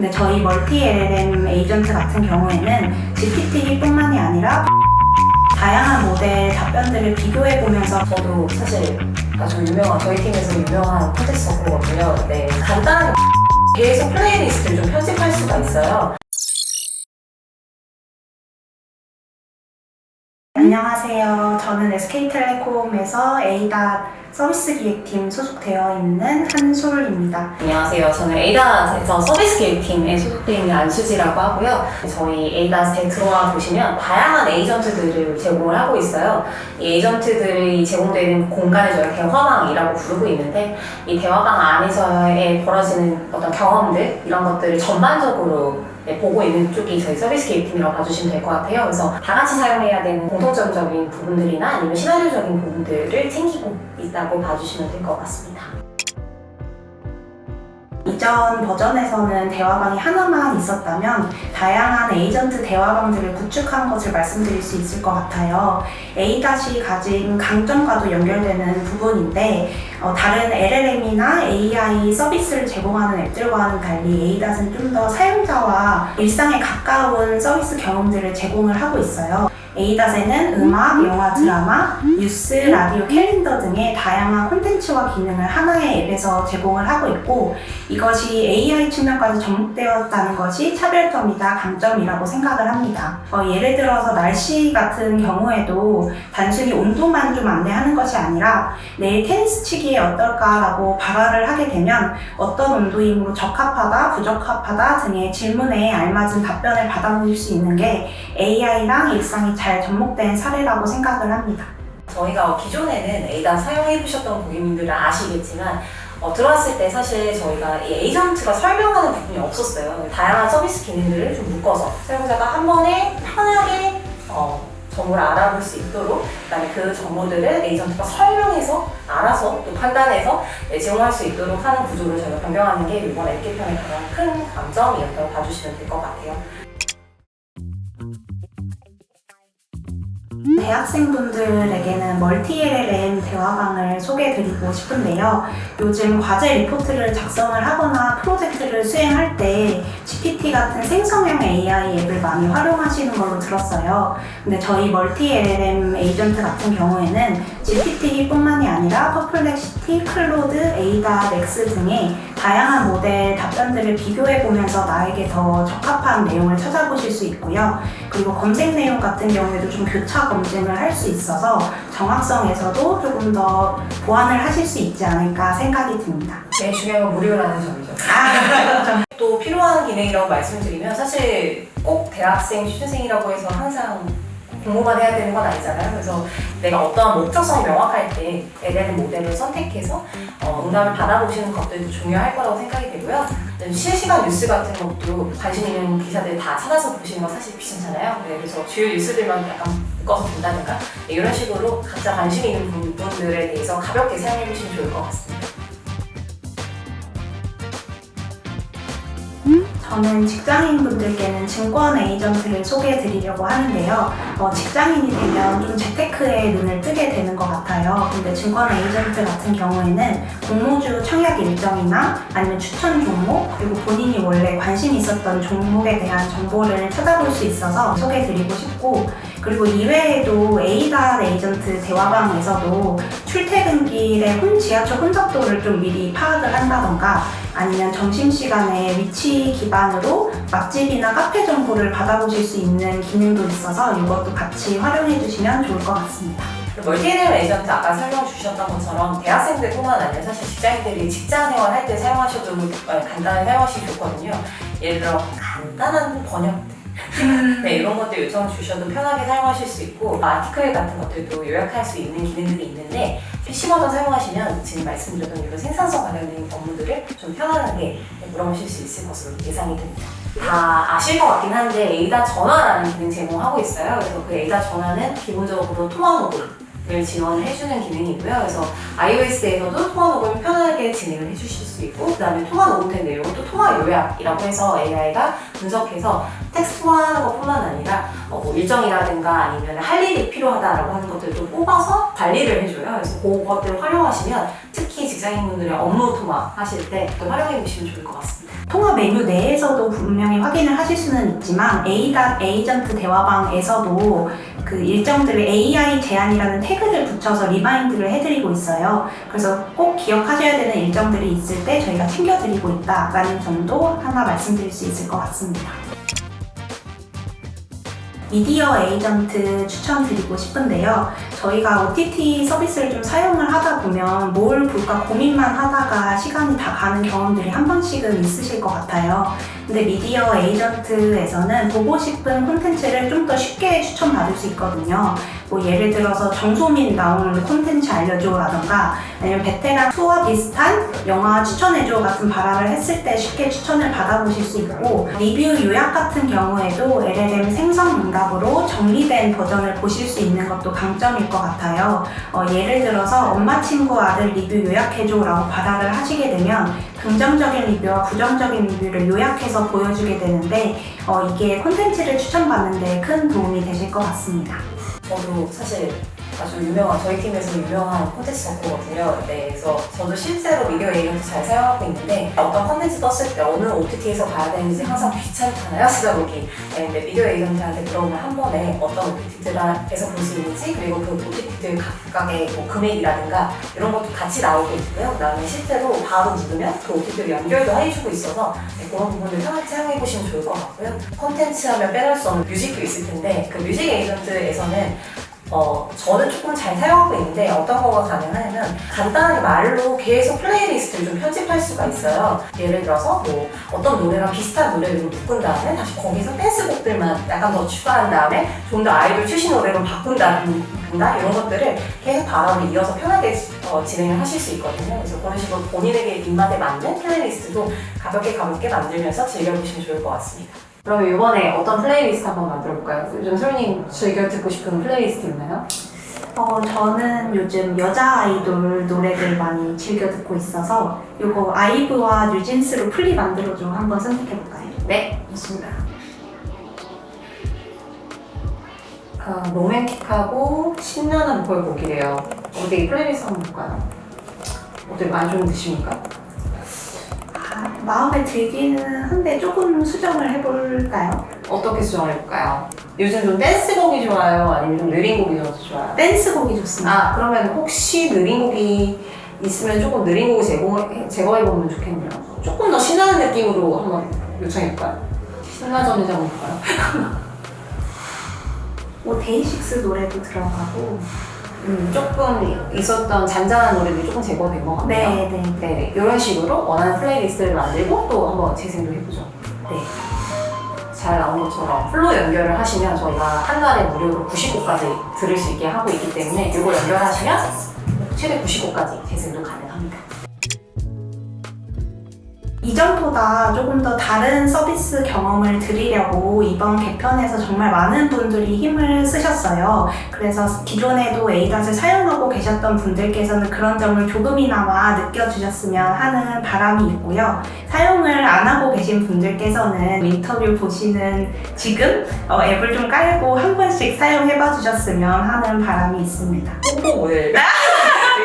근데 저희 멀티 LLM 에이전트 같은 경우에는 GPT뿐만이 아니라 다양한 모델 답변들을 비교해 보면서 저도 사실 아주 유명한, 저희 팀에서 유명한 콘텐츠 작가거든요. 네, 간단하게 계속 플레이리스트를 좀 편집할 수가 있어요. 안녕하세요. 저는 SK텔레콤에서 에이다 서비스 기획팀 소속되어 있는 한솔입니다. 안녕하세요. 저는 에이닷에서 서비스 기획팀에 소속되어 있는 안수지라고 하고요. 저희 에이닷에 들어와 보시면 다양한 에이전트들을 제공을 하고 있어요. 이 에이전트들이 제공되는 공간을 저희가 대화방이라고 부르고 있는데, 이 대화방 안에서의 벌어지는 어떤 경험들, 이런 것들을 전반적으로 보고 있는 쪽이 저희 서비스 기획팀이라고 봐주시면 될 것 같아요. 그래서 다 같이 사용해야 되는 공통점적인 부분들이나 아니면 시나리오적인 부분들을 챙기고 있다고 봐주시면 될 것 같습니다. 이전 버전에서는 대화방이 하나만 있었다면 다양한 에이전트 대화방들을 구축한 것을 말씀드릴 수 있을 것 같아요. 에이닷이 가진 강점과도 연결되는 부분인데 다른 LLM이나 AI 서비스를 제공하는 앱들과는 달리 에이닷은 좀 더 사용자와 일상에 가까운 서비스 경험들을 제공을 하고 있어요. 에이닷에는 음악, 영화, 드라마, 뉴스, 라디오, 캘린더 등의 다양한 콘텐츠와 기능을 하나의 앱에서 제공을 하고 있고, 이것이 AI 측면까지 접목되었다는 것이 차별점이다, 강점이라고 생각을 합니다. 예를 들어서 날씨 같은 경우에도 단순히 온도만 좀 안내하는 것이 아니라 내일 테니스 치기에 어떨까라고 발화를 하게 되면 어떤 온도이므로 적합하다, 부적합하다 등의 질문에 알맞은 답변을 받아볼 수 있는 게 AI랑 일상이 잘 접목된 사례라고 생각을 합니다. 저희가 기존에는 에이닷 사용해보셨던 고객님들은 아시겠지만 들어왔을 때 사실 저희가 이 에이전트가 설명하는 부분이 없었어요. 다양한 서비스 기능들을 좀 묶어서 사용자가 한 번에 편하게 정보를 알아볼 수 있도록, 그다음에 그 정보들을 에이전트가 설명해서 알아서 또 판단해서 제공할 수 있도록 하는 구조를 저희가 변경하는 게 이번 앱 개편의 가장 큰 강점이었다고 봐주시면 될 것 같아요. 대학생분들에게는 멀티 LLM 대화방을 소개해드리고 싶은데요. 요즘 과제 리포트를 작성을 하거나 프로젝트를 수행할 때 GPT 같은 생성형 AI 앱을 많이 활용하시는 걸로 들었어요. 근데 저희 멀티 LLM 에이전트 같은 경우에는 GPT뿐만이 아니라 퍼플렉시티, 클로드, 에이다, 렉스 등의 다양한 모델 답변들을 비교해보면서 나에게 더 적합한 내용을 찾아보실 수 있고요. 그리고 검색 내용 같은 경우에도 좀 교차 검증을 할 수 있어서 정확성에서도 조금 더 보완을 하실 수 있지 않을까 생각이 듭니다. 제일 중요한 건 무료라는 점이죠. 또 필요한 기능이라고 말씀드리면, 사실 꼭 대학생, 취준생이라고 해서 항상 공부만 해야 되는 건 아니잖아요. 그래서 내가 어떠한 목적성이 명확할 때 LLM 모델을 선택해서 응답을 받아보시는 것들도 중요할 거라고 생각이 되고요. 실시간 뉴스 같은 것도 관심 있는 기사들 다 찾아서 보시는 건 사실 귀찮잖아요. 그래서 주요 뉴스들만 약간 묶어서 본다든가 이런 식으로 각자 관심 있는 부분들에 대해서 가볍게 사용해 보시면 좋을 것 같습니다. 저는 직장인분들께는 증권 에이전트를 소개해 드리려고 하는데요. 직장인이 되면 좀 재테크에 눈을 뜨게 되는 것 같아요. 근데 증권 에이전트 같은 경우에는 공모주 청약 일정이나 아니면 추천 종목, 그리고 본인이 원래 관심 있었던 종목에 대한 정보를 찾아볼 수 있어서 소개해 드리고 싶고, 그리고 이외에도 에이닷 에이전트 대화방에서도 출퇴근길의 지하철 혼잡도를 좀 미리 파악을 한다던가, 아니면 점심시간에 위치 기반으로 맛집이나 카페 정보를 받아보실 수 있는 기능도 있어서 이것도 같이 활용해 주시면 좋을 것 같습니다. 멀티 LLM 에이전트 아까 설명 주셨던 것처럼 대학생들뿐만 아니라 사실 직장인들이 직장 생활할 때 사용하셔도 간단히 사용하시기 좋거든요. 예를 들어 간단한 번역들 네, 이런 것들 요청 주셔도 편하게 사용하실 수 있고, 아티클 같은 것들도 요약할 수 있는 기능들이 있는데 PC 버전 사용하시면 지금 말씀드렸던 이런 생산성 관련된 업무들을 좀 편안하게 물어보실 수 있을 것으로 예상이 됩니다. 다 아실 것 같긴 한데 에이닷 전화라는 기능 제공하고 있어요. 그래서 그 에이닷 전화는 기본적으로 통화 모드 지원을 해주는 기능이고요. 그래서 iOS에서도 통화 녹음을 편하게 진행을 해주실 수 있고, 그 다음에 통화 녹음된 내용은 또 통화 요약이라고 해서 AI가 분석해서 텍스트 통화하는 것뿐만 아니라 뭐 일정이라든가 아니면 할 일이 필요하다라고 하는 것들도 뽑아서 관리를 해줘요. 그래서 그것들을 활용하시면 특히 직장인분들의 업무 통화 하실 때 또 활용해 보시면 좋을 것 같습니다. 통화 메뉴 내에서도 분명히 확인을 하실 수는 있지만 에이전트 대화방에서도 그 일정들을 AI 제한이라는 태그를 붙여서 리마인드를 해드리고 있어요. 그래서 꼭 기억하셔야 되는 일정들이 있을 때 저희가 챙겨드리고 있다라는 점도 하나 말씀드릴 수 있을 것 같습니다. 미디어 에이전트 추천드리고 싶은데요. 저희가 OTT 서비스를 좀 사용을 하다 보면 뭘 볼까 고민만 하다가 시간이 다 가는 경험들이 한 번씩은 있으실 것 같아요. 근데 미디어 에이전트에서는 보고 싶은 콘텐츠를 좀 더 쉽게 추천받을 수 있거든요. 뭐 예를 들어서 정소민 나오는 콘텐츠 알려줘라던가 아니면 베테랑 2와 비슷한 영화 추천해줘 같은 발악을 했을 때 쉽게 추천을 받아보실 수 있고, 리뷰 요약 같은 경우에도 LLM 생성 문답으로 정리된 버전을 보실 수 있는 것도 강점일 것 같아요. 예를 들어서 엄마 친구 아들 리뷰 요약해줘 라고 발악을 하시게 되면 긍정적인 리뷰와 부정적인 리뷰를 요약해서 보여주게 되는데 이게 콘텐츠를 추천받는 데 큰 도움이 되실 것 같습니다. 저도 사실 아주 유명한, 저희 팀에서 유명한 콘텐츠 덕후거든요. 네, 그래서 저도 실제로 미디어 에이전트 잘 사용하고 있는데 어떤 콘텐츠 떴을 때 어느 OTT에서 봐야 되는지 항상 귀찮잖아요, 찾아보기. 네, 근데 미디어 에이전트한테 물어보면 한 번에 어떤 OTT에서 볼 수 있는지, 그리고 그 OTT들 각각의 뭐 금액이라든가 이런 것도 같이 나오고 있고요. 그 다음에 실제로 바로 누르면 그 OTT를 연결도 해주고 있어서 그런 부분들 편하게 사용해보시면 좋을 것 같고요. 콘텐츠 하면 빼놓을 수 없는 뮤직도 있을 텐데, 그 뮤직 에이전트에서는 저는 조금 잘 사용하고 있는데 어떤 거가 가능하냐면 간단하게 말로 계속 플레이리스트를 좀 편집할 수가 있어요. 예를 들어서 뭐 어떤 노래랑 비슷한 노래를 묶은 다음에 다시 거기서 댄스곡들만 약간 더 추가한 다음에 좀 더 아이돌 출신 노래로 바꾼다든가 이런 것들을 계속 발언을 이어서 편하게 진행을 하실 수 있거든요. 그래서 그런 식으로 본인에게 입맛에 맞는 플레이리스트도 가볍게 만들면서 즐겨보시면 좋을 것 같습니다. 그럼 이번에 어떤 플레이리스트 한번 만들어볼까요? 요즘 소윤님 즐겨 듣고 싶은 플레이리스트 있나요? 저는 요즘 여자 아이돌 노래들 많이 즐겨 듣고 있어서 이거 아이브와 뉴진스로 플리 만들어줘 한번 선택해볼까요? 네, 좋습니다. 로맨틱하고 신나는 보컬 곡이래요. 어디 플레이리스트 한번 볼까요? 어떻게 많이 좀 드십니까? 마음에 들기는 한데 조금 수정을 해볼까요? 어떻게 수정해볼까요? 요즘 좀 댄스곡이 좋아요? 아니면 좀 느린 곡이 더 좋아요? 댄스곡이 좋습니다. 그러면 혹시 느린 곡이 있으면 조금 느린 곡을 제거해보면 좋겠네요. 조금 더 신나는 느낌으로 한번 요청해볼까요? 신나전이자 한번 볼까요? 데이식스 노래도 들어가고 조금 있었던 잔잔한 노래들이 조금 제거된 것 같네요. 네, 이런 식으로 원하는 플레이리스트를 만들고 또 한번 재생도 해보죠. 네. 잘 나온 것처럼 플로 연결을 하시면 저희가 한 달에 무료로 90곡까지 들을 수 있게 하고 있기 때문에 이거 연결하시면 최대 90곡까지 재생도 가능합니다. 이전보다 조금 더 다른 서비스 경험을 드리려고 이번 개편에서 정말 많은 분들이 힘을 쓰셨어요. 그래서 기존에도 에이닷을 사용하고 계셨던 분들께서는 그런 점을 조금이나마 느껴주셨으면 하는 바람이 있고요. 사용을 안 하고 계신 분들께서는 인터뷰 보시는 지금 앱을 좀 깔고 한 번씩 사용해봐 주셨으면 하는 바람이 있습니다. 홍보 모델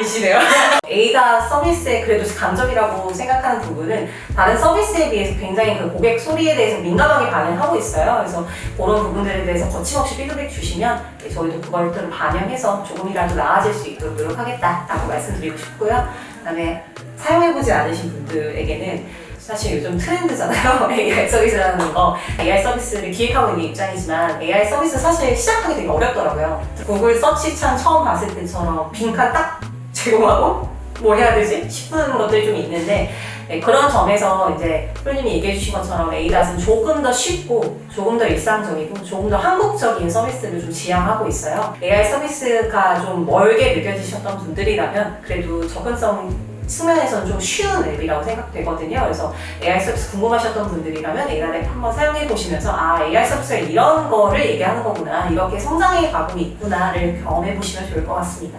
이시네요. 에이닷 서비스의 그래도 강점이라고 생각하는 부분은 다른 서비스에 비해서 굉장히 그 고객 소리에 대해서 민감하게 반응하고 있어요. 그래서 그런 부분들에 대해서 거침없이 피드백 주시면 저희도 그걸 반영해서 조금이라도 나아질 수 있도록 노력하겠다라고 말씀드리고 싶고요. 그다음에 사용해보지 않으신 분들에게는 사실 요즘 트렌드잖아요. AI 서비스라는 거. AI 서비스를 기획하고 있는 입장이지만 AI 서비스 사실 시작하기 되게 어렵더라고요. 구글 서치창 처음 봤을 때처럼 빈칸 딱 제공하고 뭘 해야 되지? 싶은 것들이 좀 있는데 그런 점에서 이제 프로님이 얘기해 주신 것처럼 에이닷은 조금 더 쉽고 조금 더 일상적이고 조금 더 한국적인 서비스를 좀 지향하고 있어요. AI 서비스가 좀 멀게 느껴지셨던 분들이라면 그래도 접근성 측면에서는 좀 쉬운 앱이라고 생각되거든요. 그래서 AI 서비스 궁금하셨던 분들이라면 에이다랩 한번 사용해 보시면서 아, AI 서비스가 이런 거를 얘기하는 거구나, 이렇게 성장해 가고 있구나를 경험해 보시면 좋을 것 같습니다.